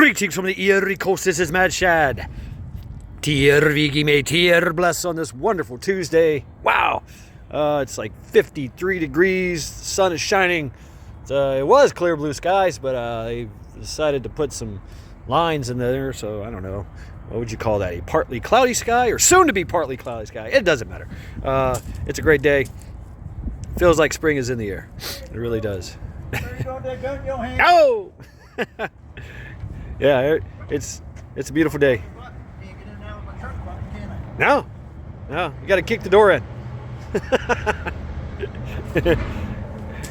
Greetings from the Erie Coast. This is Mad Shad. Tier Vigi me tier bless on this wonderful Tuesday. Wow. It's like 53 degrees. The sun is shining. It was clear blue skies, but they decided to put some lines in there. So I don't know. What would you call that? A partly cloudy sky or soon to be partly cloudy sky? It doesn't matter. It's a great day. Feels like spring is in the air. It really does. Oh! Yeah, it's a beautiful day. No, you got to kick the door in.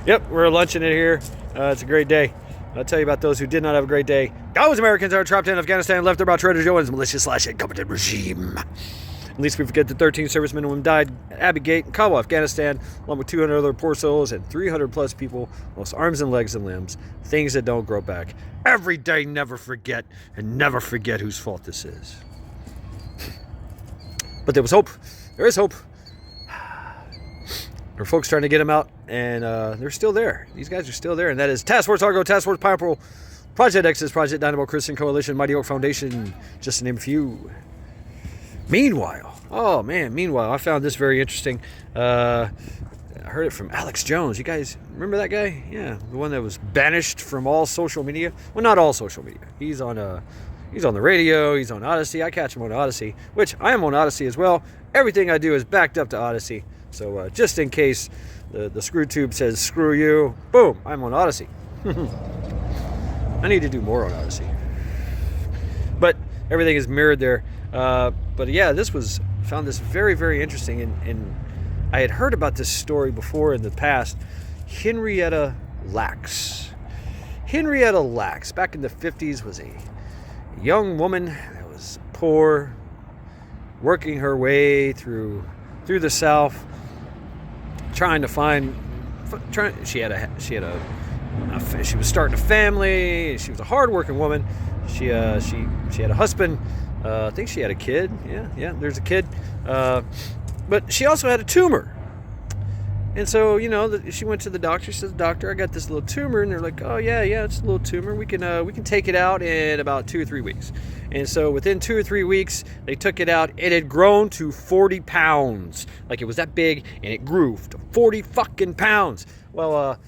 Yep, we're lunching in here. It's a great day. I'll tell you about those who did not have a great day. Those Americans are trapped in Afghanistan, left there by Trader Joe and his malicious/incompetent regime. At least we forget the 13 servicemen who died at Abbey Gate in Kabul, Afghanistan, along with 200 other poor souls and 300 plus people lost arms and legs and limbs, things that don't grow back. Every day, never forget, and never forget whose fault this is. But there was hope. There is hope. There are folks trying to get them out, and they're still there. These guys are still there, and that is Task Force Argo, Task Force Pineapple, Project Exodus, Project Dynamo, Christian Coalition, Mighty Oak Foundation, just to name a few. Meanwhile, I found this very interesting. I heard it from Alex Jones. You guys remember that guy? Yeah, the one that was banished from all social media. Well, not all social media. He's on the radio. He's on Odyssey. I catch him on Odyssey, which I am on Odyssey as well. Everything I do is backed up to Odyssey. So just in case the screw tube says screw you, boom, I'm on Odyssey. I need to do more on Odyssey. But everything is mirrored there. But yeah, found this very, very interesting, and I had heard about this story before in the past. Henrietta Lacks, back in the 50s, was a young woman that was poor, working her way through the South, trying to find. She was starting a family. She was a hard-working woman. She had a husband. I think she had a kid. Yeah, there's a kid. But she also had a tumor. And so, she went to the doctor. She says, "Doctor, I got this little tumor." And they're like, "Oh, yeah, it's a little tumor. We can take it out in about 2 or 3 weeks." And so within 2 or 3 weeks, they took it out. It had grown to 40 pounds. Like, it was that big, and it grew to 40 fucking pounds. Well,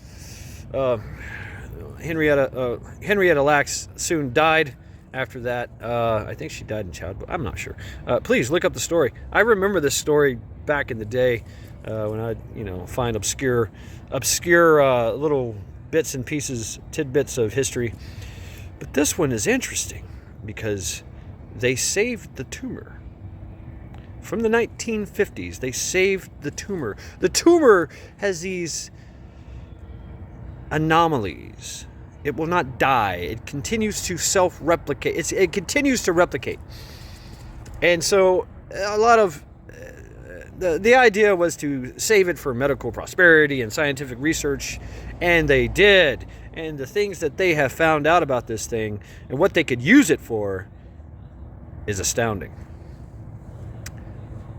Henrietta Lacks soon died. After that, I think she died in childbirth. I'm not sure. Please look up the story. I remember this story back in the day when I, find obscure little bits and pieces, tidbits of history. But this one is interesting because they saved the tumor. From the 1950s, they saved the tumor. The tumor has these anomalies. It will not die. It continues to self-replicate. It continues to replicate. And so a lot of the idea was to save it for medical prosperity and scientific research, and they did. And the things that they have found out about this thing and what they could use it for is astounding.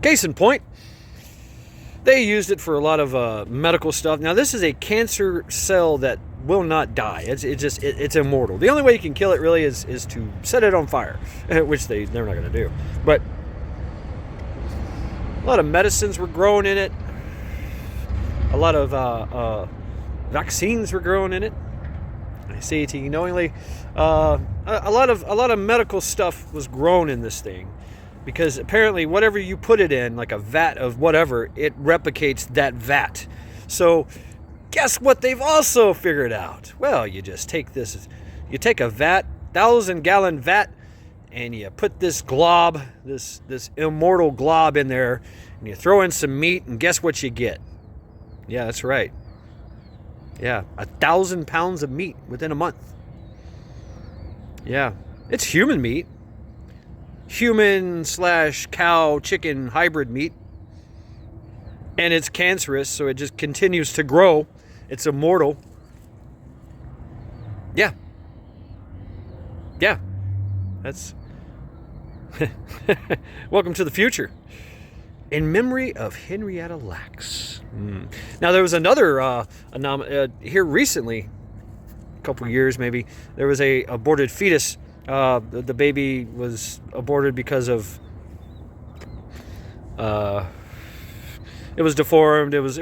Case in point, they used it for a lot of medical stuff. Now, this is a cancer cell that will not die. It's immortal. The only way you can kill it really is to set it on fire, which they're not going to do. But a lot of medicines were grown in it. A lot of vaccines were grown in it. I say it to you knowingly. A lot of medical stuff was grown in this thing. Because apparently whatever you put it in, like a vat of whatever, it replicates that vat. So guess what they've also figured out? Well, you just take a vat, 1,000-gallon vat, and you put this glob, this immortal glob in there, and you throw in some meat, and guess what you get? Yeah, that's right. Yeah, 1,000 pounds of meat within a month. Yeah, it's human meat. Human/cow chicken hybrid meat, and it's cancerous, so it just continues to grow. It's immortal. Yeah, that's welcome to the future. In memory of Henrietta Lacks. Now, there was another here recently, a couple years maybe. There was a aborted fetus The baby was aborted because of it was deformed. It was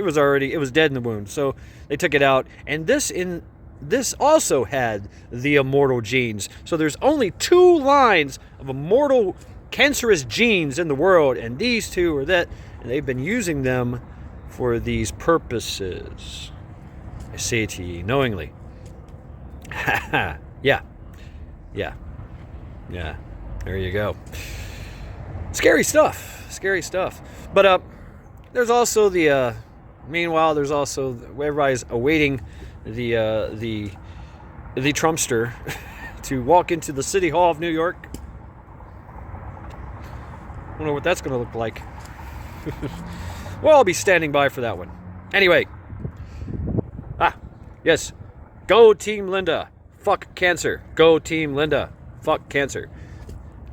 dead in the womb. So they took it out, and this also had the immortal genes. So there's only 2 lines of immortal cancerous genes in the world, and these 2 are that, and they've been using them for these purposes. I say to ye knowingly. Yeah. There you go. Scary stuff. But there's also the meanwhile, there's also everybody's awaiting the Trumpster to walk into the City Hall of New York. I don't know what that's going to look like. Well, I'll be standing by for that one. Anyway. Yes. Go TeamLinda. Fuck cancer. Go TeamLinda. Fuck cancer.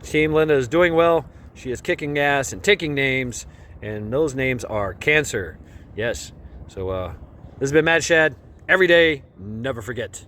Team Linda is doing well. She is kicking ass and taking names, and those names are cancer. Yes. So this has been Mad Shad. Every day, never forget.